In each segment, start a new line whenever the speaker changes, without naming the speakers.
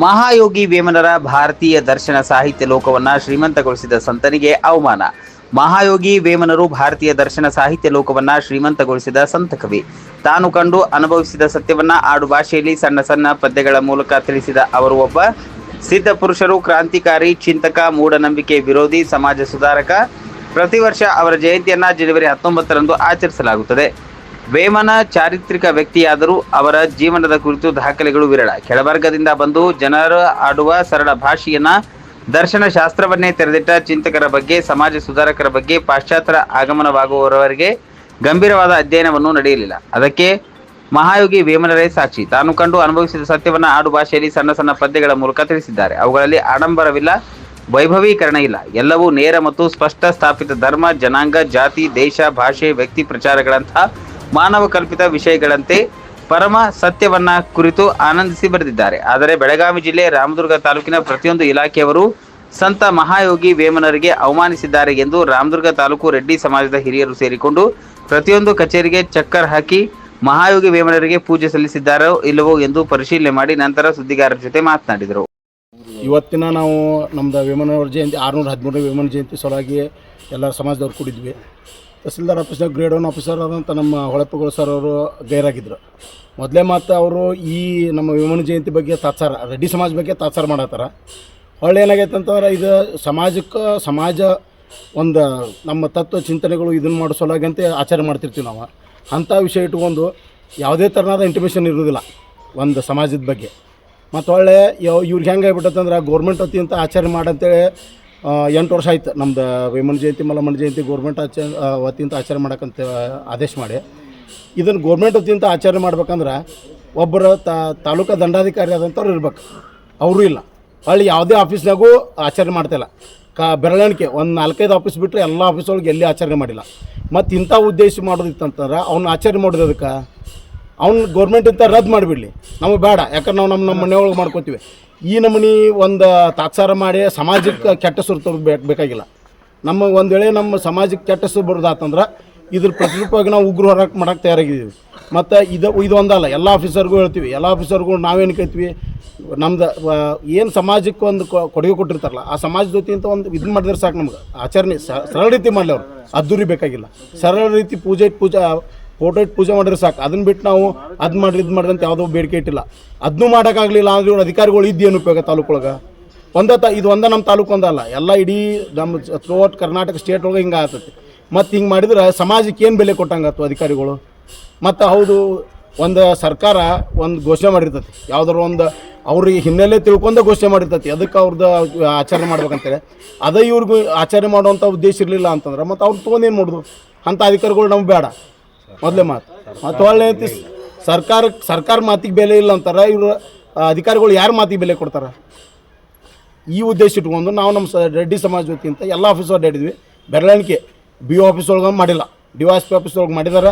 ಮಹಾಯೋಗಿ ವೇಮನರ ಭಾರತೀಯ ದರ್ಶನ ಸಾಹಿತ್ಯ ಲೋಕವನ್ನು ಶ್ರೀಮಂತಗೊಳಿಸಿದ ಸಂತನಿಗೆ ಅವಮಾನ. ಮಹಾಯೋಗಿ ವೇಮನರು ಭಾರತೀಯ ದರ್ಶನ ಸಾಹಿತ್ಯ ಲೋಕವನ್ನು ಶ್ರೀಮಂತಗೊಳಿಸಿದ ಸಂತ ಕವಿ. ತಾನು ಕಂಡು ಅನುಭವಿಸಿದ ಸತ್ಯವನ್ನ ಆಡು ಭಾಷೆಯಲ್ಲಿ ಸಣ್ಣ ಸಣ್ಣ ಪದ್ಯಗಳ ಮೂಲಕ ತಿಳಿಸಿದ ಅವರು ಒಬ್ಬ ಸಿದ್ಧ ಪುರುಷರು, ಕ್ರಾಂತಿಕಾರಿ, ಚಿಂತಕ, ಮೂಢನಂಬಿಕೆ ವಿರೋಧಿ, ಸಮಾಜ ಸುಧಾರಕ. ಪ್ರತಿ ವರ್ಷ ಅವರ ಜಯಂತಿಯನ್ನು ಜನವರಿ 19ರಂದು ಆಚರಿಸಲಾಗುತ್ತದೆ. ವೇಮನ ಚಾರಿತ್ರಿಕ ವ್ಯಕ್ತಿಯಾದರೂ ಅವರ ಜೀವನದ ಕುರಿತು ದಾಖಲೆಗಳು ವಿರಳ. ಕೆಳವರ್ಗದಿಂದ ಬಂದು ಜನರು ಆಡುವ ಸರಳ ಭಾಷೆಯನ್ನ, ದರ್ಶನ ಶಾಸ್ತ್ರವನ್ನೇ ತೆರೆದಿಟ್ಟ ಚಿಂತಕರ ಬಗ್ಗೆ, ಸಮಾಜ ಸುಧಾರಕರ ಬಗ್ಗೆ ಪಾಶ್ಚಾತ್ಯರ ಆಗಮನವಾಗುವವರೆಗೆ ಗಂಭೀರವಾದ ಅಧ್ಯಯನವನ್ನು ನಡೆಯಲಿಲ್ಲ. ಅದಕ್ಕೆ ಮಹಾಯೋಗಿ ವೇಮನರೇ ಸಾಕ್ಷಿ. ತಾನು ಕಂಡು ಅನುಭವಿಸಿದ ಸತ್ಯವನ್ನು ಆಡು ಭಾಷೆಯಲ್ಲಿ ಸಣ್ಣ ಸಣ್ಣ ಪದ್ಯಗಳ ಮೂಲಕ ತಿಳಿಸಿದ್ದಾರೆ. ಅವುಗಳಲ್ಲಿ ಆಡಂಬರವಿಲ್ಲ, ವೈಭವೀಕರಣ ಇಲ್ಲ. ಎಲ್ಲವೂ ನೇರ ಮತ್ತು ಸ್ಪಷ್ಟ. ಸ್ಥಾಪಿತ ಧರ್ಮ, ಜನಾಂಗ, ಜಾತಿ, ದೇಶ, ಭಾಷೆ, ವ್ಯಕ್ತಿ ಪ್ರಚಾರಗಳಂತಹ ಮಾನವ ಕಲ್ಪಿತ ವಿಷಯಗಳಂತೆ ಪರಮ ಸತ್ಯವನ್ನ ಕುರಿತು ಆನಂದಿಸಿ ಬರೆದಿದ್ದಾರೆ. ಆದರೆ ಬೆಳಗಾವಿ ಜಿಲ್ಲೆ ರಾಮದುರ್ಗ ತಾಲೂಕಿನ ಪ್ರತಿಯೊಂದು ಇಲಾಖೆಯವರು ಸಂತ ಮಹಾಯೋಗಿ ವೇಮನರಿಗೆ ಅವಮಾನಿಸಿದ್ದಾರೆ ಎಂದು ರಾಮದುರ್ಗ ತಾಲೂಕು ರೆಡ್ಡಿ ಸಮಾಜದ ಹಿರಿಯರು ಸೇರಿಕೊಂಡು ಪ್ರತಿಯೊಂದು ಕಚೇರಿಗೆ ಚಕ್ಕರ್ ಹಾಕಿ ಮಹಾಯೋಗಿ ವೇಮನರಿಗೆ ಪೂಜೆ ಸಲ್ಲಿಸಿದ್ದಾರೋ ಇಲ್ಲವೋ ಎಂದು ಪರಿಶೀಲನೆ ಮಾಡಿ ನಂತರ ಸುದ್ದಿಗಾರರ ಜೊತೆ ಮಾತನಾಡಿದರು.
ಇವತ್ತಿನ ನಾವು ನಮ್ಮದು ವೇಮನವ್ರ ಜಯಂತಿ 613 ವೇಮನ ಜಯಂತಿ ಸಲುವಾಗಿ ಎಲ್ಲ ಸಮಾಜದವ್ರು ಕೂಡಿದ್ವಿ. ತಹಸೀಲ್ದಾರ್ ಆಫೀಸ್ನಾಗ ಗ್ರೇಡ್ 1 ಆಫೀಸರ್ ಆದಂಥ ನಮ್ಮ ಹೊಳಪುಗಳು ಸರ್ ಅವರು ಗೈರಾಗಿದ್ದರು. ಮೊದಲೇ ಮಾತು ಅವರು ಈ ನಮ್ಮ ವೇಮನ ಜಯಂತಿ ಬಗ್ಗೆ ತಾತ್ಸಾರ, ರೆಡ್ಡಿ ಸಮಾಜ ಬಗ್ಗೆ ತಾತ್ಸಾರ ಮಾಡತ್ತಾರ. ಹೊಳ್ಳೆ ಏನಾಗೈತೆ ಅಂತಂದ್ರೆ ಇದು ಸಮಾಜ ಒಂದು ನಮ್ಮ ತತ್ವ ಚಿಂತನೆಗಳು ಇದನ್ನು ಮಾಡೋ ಸಲುವಾಗಿ ಅಂತ ಆಚರಣೆ ಮಾಡ್ತಿರ್ತೀವಿ ನಾವು. ಅಂಥ ವಿಷಯ ಇಟ್ಕೊಂಡು ಯಾವುದೇ ಥರನಾದ ಇಂಟಿಮೇಷನ್ ಇರೋದಿಲ್ಲ ಒಂದು ಸಮಾಜದ ಬಗ್ಗೆ. ಮತ್ತು ಒಳ್ಳೆ ಇವ್ರಿಗೆ ಹೆಂಗೆ ಆಗ್ಬಿಟ್ಟಂದ್ರೆ ಗೌರ್ಮೆಂಟ್ ವತಿಯಿಂದ ಆಚರಣೆ ಮಾಡಂತೇಳಿ 8 ವರ್ಷ ಆಯ್ತು ನಮ್ದು ವೇಮನ ಜಯಂತಿ ಮಲ್ಲಮ್ಮನ ಜಯಂತಿ ಗೌರ್ಮೆಂಟ್ ವತಿಯಿಂದ ಆಚರಣೆ ಮಾಡೋಕ್ಕಂತ ಆದೇಶ ಮಾಡಿ. ಇದನ್ನು ಗೌರ್ಮೆಂಟ್ ವತಿಯಿಂದ ಆಚರಣೆ ಮಾಡ್ಬೇಕಂದ್ರೆ ಒಬ್ಬರು ತಾಲೂಕು ದಂಡಾಧಿಕಾರಿ ಆದಂಥವ್ರು ಇರ್ಬೇಕು. ಅವರು ಇಲ್ಲ. ಅಲ್ಲಿ ಯಾವುದೇ ಆಫೀಸ್ನಾಗೂ ಆಚರಣೆ ಮಾಡ್ತಾಯಿಲ್ಲ. ಬೆರಳಿಕೆ ಒಂದು 4-5 ಆಫೀಸ್ ಬಿಟ್ಟರೆ ಎಲ್ಲ ಆಫೀಸ್ ಒಳಗೆ ಎಲ್ಲಿ ಆಚರಣೆ ಮಾಡಿಲ್ಲ. ಮತ್ತು ಇಂಥ ಉದ್ದೇಶ ಮಾಡೋದಿತ್ತಂತಂದ್ರೆ ಅವ್ನು ಆಚರಣೆ ಮಾಡೋದಕ್ಕೆ ಅವ್ನು ಗೌರ್ಮೆಂಟ್ ಇಂಥ ರದ್ದು ಮಾಡಿಬಿಡಲಿ, ನಮಗೆ ಬೇಡ. ಯಾಕಂದ್ರೆ ನಾವು ನಮ್ಮ ಮನೆಯೊಳಗೆ ಮಾಡ್ಕೋತೀವಿ. ಈ ನಮೂನಿ ಒಂದು ತಾತ್ಸಾರ ಮಾಡಿ ಸಮಾಜಕ್ಕೆ ಕೆಟ್ಟ ಹೆಸರು ಬೇಕಾಗಿಲ್ಲ. ಒಂದು ವೇಳೆ ನಮ್ಮ ಸಮಾಜಕ್ಕೆ ಕೆಟ್ಟ ಹೆಸರು ಬರೋದಾತಂದ್ರೆ ಇದ್ರ ಪ್ರತಿರೂಪವಾಗಿ ನಾವು ಉಗ್ರ ಹೋರಾಟ ಮಾಡೋಕ್ಕೆ ತಯಾರಾಗಿದ್ದೀವಿ. ಮತ್ತು ಇದು ಒಂದಲ್ಲ, ಎಲ್ಲ ಆಫೀಸರ್ಗೂ ಹೇಳ್ತೀವಿ. ಎಲ್ಲ ಆಫೀಸರ್ಗೂ ನಾವೇನು ಕೈತೀವಿ, ನಮ್ದು ಏನು ಸಮಾಜಕ್ಕೆ ಒಂದು ಕೊಡುಗೆ ಕೊಟ್ಟಿರ್ತಾರಲ್ಲ ಆ ಸಮಾಜದ ಜೊತೆ ಒಂದು ಇದನ್ನು ಮಾಡಿದ್ರೆ ಸಾಕು. ನಮ್ಗೆ ಆಚರಣೆ ಸರಳ ರೀತಿ ಮಾಡಲಿ, ಅವರು ಅದ್ದೂರಿ ಬೇಕಾಗಿಲ್ಲ. ಸರಳ ರೀತಿ ಪೂಜೆ ಫೋಟೋ ಇಟ್ಟು ಪೂಜೆ ಮಾಡಿದ್ರೆ ಸಾಕು. ಅದನ್ನು ಬಿಟ್ಟು ನಾವು ಅದು ಮಾಡಿರಿ ಇದು ಮಾಡಿರಿ ಅಂತ ಯಾವುದೋ ಬೇಡಿಕೆ ಇಟ್ಟಿಲ್ಲ. ಅದನ್ನೂ ಮಾಡೋಕ್ಕಾಗಲಿಲ್ಲ ಅಂದ್ರೆ ಇವ್ರು ಅಧಿಕಾರಿಗಳು ಇದ್ದೇನು ಉಪಯೋಗ ತಾಲೂಕೊಳಗೆ? ಇದು ಒಂದೇ ನಮ್ಮ ತಾಲೂಕು ಒಂದಲ್ಲ, ಎಲ್ಲ ಇಡೀ ನಮ್ಮ ಥ್ರೂಔಟ್ ಕರ್ನಾಟಕ ಸ್ಟೇಟ್ ಒಳಗೆ ಹಿಂಗೆ ಆಗ್ತೈತಿ. ಮತ್ತು ಹಿಂಗೆ ಮಾಡಿದ್ರೆ ಸಮಾಜಕ್ಕೆ ಏನು ಬೆಲೆ ಕೊಟ್ಟಂಗಾಯ್ತು ಅಧಿಕಾರಿಗಳು? ಮತ್ತು ಹೌದು, ಒಂದು ಸರ್ಕಾರ ಒಂದು ಘೋಷಣೆ ಮಾಡಿರ್ತೈತಿ, ಯಾವುದಾದ್ರು ಒಂದು ಅವ್ರಿಗೆ ಹಿನ್ನೆಲೆ ತಿಳ್ಕೊಂಡ ಘೋಷಣೆ ಮಾಡಿರ್ತೈತಿ, ಅದಕ್ಕೆ ಅವ್ರದ್ದು ಆಚರಣೆ ಮಾಡ್ಬೇಕಂತೇಳಿ. ಅದೇ ಇವ್ರಿಗೂ ಆಚರಣೆ ಮಾಡುವಂಥ ಉದ್ದೇಶ ಇರಲಿಲ್ಲ ಅಂತಂದ್ರೆ ಮತ್ತು ಅವ್ರು ತೊಗೊಂಡೇನು ಮಾಡೋದು? ಅಂಥ ಅಧಿಕಾರಿಗಳು ನಮ್ಗೆ ಬೇಡ. ಮೊದಲೇ ಮಾತು. ಮತ್ತು ಒಳ್ಳೆ ಸರ್ಕಾರ ಮಾತಿಗೆ ಬೆಲೆ ಇಲ್ಲ ಅಂತಾರೆ. ಇವರು ಅಧಿಕಾರಿಗಳು ಯಾರ ಮಾತಿಗೆ ಬೆಲೆ ಕೊಡ್ತಾರೆ? ಈ ಉದ್ದೇಶ ಇಟ್ಕೊಂಡು ನಾವು ನಮ್ಮ ರೆಡ್ಡಿ ಸಮಾಜ ವತಿಯಿಂದ ಎಲ್ಲ ಆಫೀಸ್ ಅಡ್ಡಾಡಿದ್ವಿ. ಬೆರಳಿಕೆ BO ಆಫೀಸ್ ಒಳಗೆ ಮಾಡಿಲ್ಲ, DYSP ಆಫೀಸ್ ಒಳಗೆ ಮಾಡಿದ್ದಾರೆ,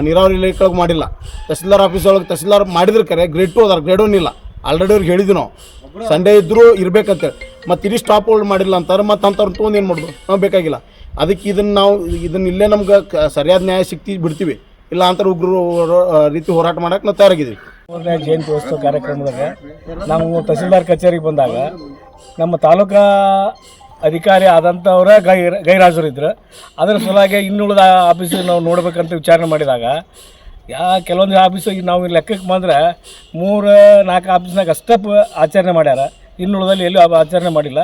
ನೀರಾವರಿ ಇಲಾಖೆಯೊಳಗೆ ಮಾಡಿಲ್ಲ, ತಹಸೀಲ್ದಾರ್ ಆಫೀಸ್ ಒಳಗೆ ತಹಸೀಲ್ದಾರ್ ಮಾಡಿದ್ರೆ ಕರೆ ಗ್ರೇಡ್ 2 ಅದಾರ, ಗ್ರೇಡ್ 1 ಇಲ್ಲ. ಆಲ್ರೆಡಿ ಅವ್ರಿಗೆ ಹೇಳಿದ್ವಿ ನಾವು ಸಂಡೇ ಇದ್ದರೂ ಇರಬೇಕಂತೇಳಿ. ಮತ್ತು ಇಡೀ ಸ್ಟಾಪ್ ಹೋಲ್ಡ್ ಮಾಡಿಲ್ಲ ಅಂತಾರೆ. ಮತ್ತು ಅಂಥವ್ರು ತೊಗೊಂಡು ಏನು ಮಾಡೋದು? ನಾವು ಬೇಕಾಗಿಲ್ಲ. ಅದಕ್ಕೆ ಇದನ್ನು ಇಲ್ಲೇ ನಮ್ಗೆ ಸರಿಯಾದ ನ್ಯಾಯ ಸಿಕ್ತಿ ಬಿಡ್ತೀವಿ, ಇಲ್ಲ ಅಂತಾರೆ ಉಗ್ರ ರೀತಿ ಹೋರಾಟ ಮಾಡೋಕೆ ನಾವು ತಯಾರಾಗಿದ್ದೀವಿ.
ಜಯಂತಿ ಉತ್ಸವ ಕಾರ್ಯಕ್ರಮದಾಗ ನಾವು ತಹಸೀಲ್ದಾರ್ ಕಚೇರಿಗೆ ಬಂದಾಗ ನಮ್ಮ ತಾಲೂಕಾ ಅಧಿಕಾರಿ ಆದಂಥವ್ರ ಗೈರಾಜರಿದ್ರು. ಅದರ ಸಲುವಾಗಿ ಇನ್ನುಳಿದ ಆಫೀಸಿಗೆ ನಾವು ನೋಡ್ಬೇಕಂತ ವಿಚಾರಣೆ ಮಾಡಿದಾಗ ಕೆಲವೊಂದು ಆಫೀಸಿಗೆ ನಾವು ಲೆಕ್ಕಕ್ಕೆ ಬಂದರೆ 3-4 ಆಫೀಸ್ನಾಗ ಅಷ್ಟೇ ಆಚರಣೆ ಮಾಡ್ಯಾರ. ಇನ್ನುಳಿದಲ್ಲಿ ಎಲ್ಲೂ ಆಚರಣೆ ಮಾಡಿಲ್ಲ.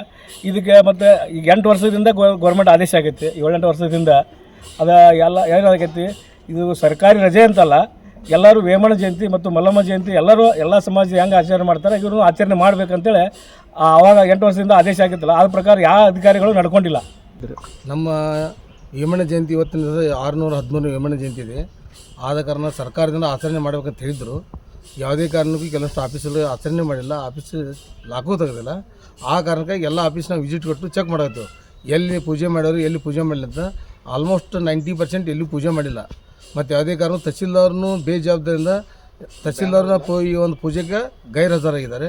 ಇದಕ್ಕೆ ಮತ್ತು ಈಗ 8 ವರ್ಷದಿಂದ ಗೌರ್ಮೆಂಟ್ ಆದೇಶ ಆಗೈತಿ. 7-8 ವರ್ಷದಿಂದ ಏನಾಗೈತಿ, ಇದು ಸರ್ಕಾರಿ ರಜೆ ಅಂತಲ್ಲ, ಎಲ್ಲರೂ ವೇಮನ ಜಯಂತಿ ಮತ್ತು ಮಲ್ಲಮ್ಮ ಜಯಂತಿ ಎಲ್ಲ ಸಮಾಜ ಹೆಂಗೆ ಆಚರಣೆ ಮಾಡ್ತಾರೆ ಇವರು ಆಚರಣೆ ಮಾಡ್ಬೇಕಂತೇಳಿ ಆವಾಗ 8 ವರ್ಷದಿಂದ ಆದೇಶ ಆಗಿತ್ತಲ್ಲ, ಅದ್ರ ಪ್ರಕಾರ ಯಾವ ಅಧಿಕಾರಿಗಳು ನಡ್ಕೊಂಡಿಲ್ಲ.
ನಮ್ಮ ವೇಮನ ಜಯಂತಿ ಇವತ್ತಿನ 613 ವೇಮನ ಜಯಂತಿ ಇದೆ. ಆದ ಕಾರಣ ಸರ್ಕಾರದಿಂದ ಆಚರಣೆ ಮಾಡಬೇಕಂತ ಹೇಳಿದರು. ಯಾವುದೇ ಕಾರಣಕ್ಕೂ ಕೆಲವಷ್ಟು ಆಫೀಸಲ್ಲಿ ಆಚರಣೆ ಮಾಡಿಲ್ಲ, ಆಫೀಸ್ ಲಾಕು ತೆಗೆದಿಲ್ಲ. ಆ ಕಾರಣಕ್ಕಾಗಿ ಎಲ್ಲ ಆಫೀಸ್ನಾಗ ವಿಸಿಟ್ ಕೊಟ್ಟು ಚೆಕ್ ಮಾಡಾಯ್ತು, ಎಲ್ಲಿ ಪೂಜೆ ಮಾಡೋರು ಎಲ್ಲಿ ಪೂಜೆ ಮಾಡಲಿ ಅಂತ. ಆಲ್ಮೋಸ್ಟ್ 90% ಎಲ್ಲೂ ಪೂಜೆ ಮಾಡಿಲ್ಲ. ಮತ್ತು ಯಾವುದೇ ಕಾರಣ ತಹಸೀಲ್ದಾರ್ನು ಬೇಜವಾಬ್ದಾರಿಯಿಂದ ತಹಸೀಲ್ದಾರ್ನ ಈ ಒಂದು ಪೂಜೆಗೆ ಗೈರ್ಹಾಜರಾಗಿದ್ದಾರೆ.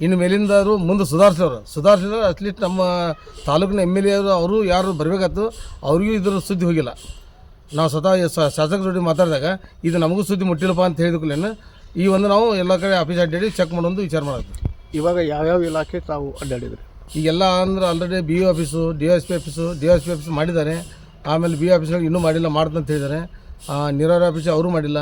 ಇನ್ನು ಮೇಲಿಂದಾದ್ರು ಮುಂದೆ ಸುಧಾರಿಸಿದ್ರೆ ಅಟ್ಲೀಸ್ಟ್ ನಮ್ಮ ತಾಲೂಕಿನ MLA ಅವರು ಯಾರು ಬರಬೇಕಾಯ್ತು ಅವ್ರಿಗೂ ಇದ್ರ ಸುದ್ದಿ ಹೋಗಿಲ್ಲ. ನಾವು ಶಾಸಕರ ಜೊತೆ ಮಾತಾಡಿದಾಗ ಇದು ನಮಗೂ ಸುದ್ದಿ ಮುಟ್ಟಿಲ್ಲಪ್ಪ ಅಂತ ಹೇಳಿದ್ಕೂಲೇನು ಈ ಒಂದು ನಾವು ಎಲ್ಲ ಕಡೆ ಆಫೀಸ್ ಅಡ್ಡಾಡಿ ಚೆಕ್ ಮಾಡೋದು ವಿಚಾರ ಮಾಡತ್ತೀವಿ.
ಇವಾಗ ಯಾವ್ಯಾವ ಇಲಾಖೆ ತಾವು ಅಡ್ಡಾಡಿದ್ರಿ?
ಈಗೆಲ್ಲ ಅಂದ್ರೆ already B O office, D S P office ಮಾಡಿದ್ದಾರೆ. ಆಮೇಲೆ ಬಿ ಆಫೀಸ್ಗಳು ಇನ್ನೂ ಮಾಡಿಲ್ಲ, ಮಾಡ್ತಂತ ಹೇಳಿದ್ದಾರೆ. ನೀರಾವರಿ ಆಫೀಸ್ ಅವರು ಮಾಡಿಲ್ಲ.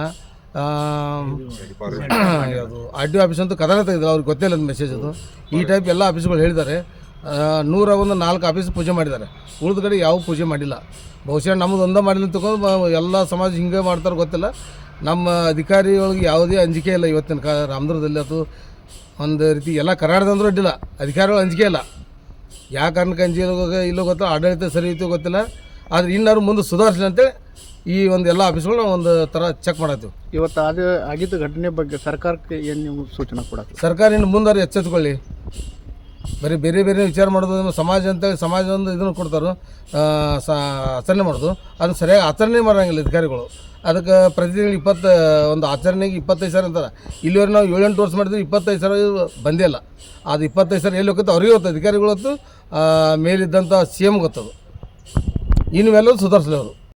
ಯಾವುದು ಆರ್ ಡಿ ಒ ಆಫೀಸ್ ಅಂತೂ ಕದನ ತೆಗೆದಿಲ್ಲ, ಅವ್ರಿಗೆ ಗೊತ್ತಿಲ್ಲ ಅದು ಮೆಸೇಜ್ ಅದು. ಈ ಟೈಪ್ ಎಲ್ಲ ಆಫೀಸ್ಗಳು ಹೇಳಿದ್ದಾರೆ. 104 ಆಫೀಸ್ ಪೂಜೆ ಮಾಡಿದ್ದಾರೆ, ಉಳಿದ ಕಡೆ ಯಾವ ಪೂಜೆ ಮಾಡಿಲ್ಲ. ಬಹುಶಃ ನಮ್ಮದು ಒಂದೇ ಮಾಡಿಲ್ಲ ತಗೊಂಡು ಎಲ್ಲ ಸಮಾಜ ಹಿಂಗೆ ಮಾಡ್ತಾರೆ ಗೊತ್ತಿಲ್ಲ. ನಮ್ಮ ಅಧಿಕಾರಿಗಳಿಗೆ ಯಾವುದೇ ಅಂಜಿಕೆ ಇಲ್ಲ ಇವತ್ತಿನ ರಾಮದುರ್ಗದಲ್ಲಿ. ಅದು ಒಂದು ರೀತಿ ಎಲ್ಲ ಕರ್ನಾಟಕದಂದ್ರೂ ಅಡ್ಡಿಲ್ಲ, ಅಧಿಕಾರಿಗಳು ಅಂಜಿಕೆ ಇಲ್ಲ. ಯಾವ ಕಾರಣಕ್ಕೆ ಇಲ್ಲೋ ಗೊತ್ತಿಲ್ಲ, ಆಡಳಿತ ಸರಿ ಇತ್ತು ಗೊತ್ತಿಲ್ಲ. ಆದರೆ ಇನ್ನಾರು ಮುಂದೆ ಸುಧಾರಿಸಲಿ ಅಂತೇಳಿ ಈ ಒಂದು ಎಲ್ಲ ಆಫೀಸ್ಗಳು ನಾವು ಒಂದು ಥರ ಚೆಕ್ ಮಾಡತ್ತೀವಿ.
ಇವತ್ತು ಆಗಿದ್ದ ಘಟನೆ ಬಗ್ಗೆ ಸರ್ಕಾರಕ್ಕೆ ಏನು ನೀವು ಸೂಚನೆ ಕೊಡಕ್ಕೆ?
ಸರ್ಕಾರ ಇನ್ನು ಮುಂದಾರು ಎಚ್ಚೆತ್ಕೊಳ್ಳಿ. ಬರೀ ಬೇರೆ ಬೇರೆ ವಿಚಾರ ಮಾಡೋದು, ಸಮಾಜ ಅಂತೇಳಿ ಸಮಾಜ ಒಂದು ಇದನ್ನು ಕೊಡ್ತಾರೆ, ಆಚರಣೆ ಮಾಡೋದು. ಅದನ್ನು ಸರಿಯಾಗಿ ಆಚರಣೆ ಮಾಡೋಂಗಿಲ್ಲ ಅಧಿಕಾರಿಗಳು. ಅದಕ್ಕೆ ಪ್ರತಿ ತಿಂಗಳು ಒಂದು ಆಚರಣೆಗೆ 25,000 ಅಂತಾರೆ. ಇಲ್ಲಿವರೆಗೆ ನಾವು 7-8 ವರ್ಷ ಮಾಡಿದ್ರೆ 25,000 ಬಂದೇ ಇಲ್ಲ. ಅದು 25,000 ಎಲ್ಲಿ ಹೋಗುತ್ತೆ ಅವ್ರಿಗೆ ಗೊತ್ತು, ಅಧಿಕಾರಿಗಳು ಗೊತ್ತು, ಮೇಲಿದ್ದಂಥ CM ಗೊತ್ತದು. ಇನ್ನು ಮೇಲೆ ಸುಧಾರಿಸಲಿ ಅವರು.